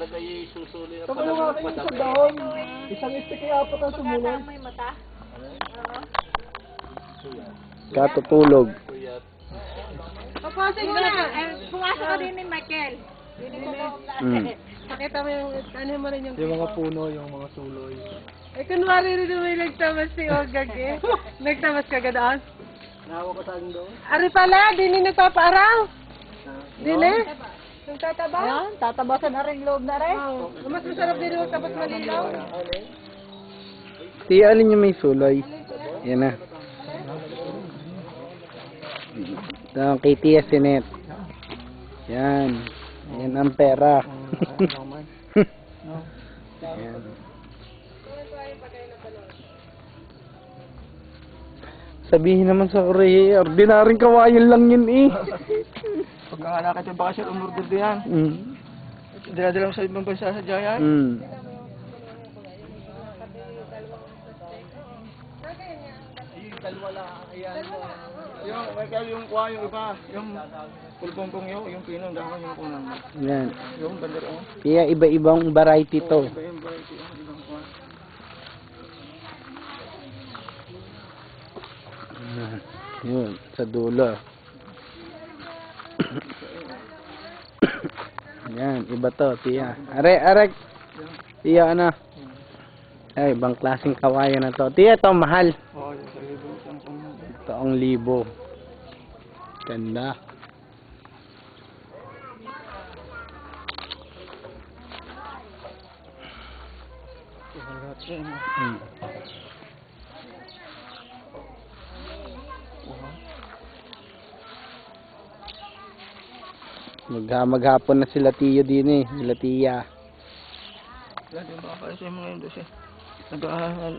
talaga yung susuli na Tumulong nga kayo sa daon. Isang istik kaya apat ang sumulong. May mata. Katutulog. Papasok mo na. Pumasok ka din ni Michael. Pakita mo yung, ano mo rin yung... Yung mga puno, yung mga suloy. Eh, kunwari rin may nagtamas si Ogag eh. Nagtamas ka gadaan? Nahawa ko sa akin doon. Ari pala, dini nagpapaaraw. Dini? Nagtataba? Ayan, tatabasan na rin loob na rin. Oo. Mas masarap din yung tapos malilaw. Tiya, alin yung may suloy? Yan na. Ito, kay Tia Sinet. Yan. Yan ang pera. Yan. Sabihin naman sa Korea, ordinaryong kawayan lang yun eh. Pagkakalakit yung bakasyon, umorder din yan. Dala-dala mo sa ibang bansa sa Jayan. Yung kuha, yung iba, yung pulpongpong yung pinong dahon, yung punong. Yan. Yung bandera. Kaya iba-ibang variety to. Iba yung variety, yung ibang kuha. Yun, sa dulo. Yan, iba to, Tia. Are. Tia, ano? Ay, ibang klaseng kawayan na to. Tia, to mahal. Oo, yung sa libo. Ito ang libo. Ganda. Maghapon na sila Tiyo din eh. Sila Tia. Wala din baka sa mga yun doon siya. Nag-aaral.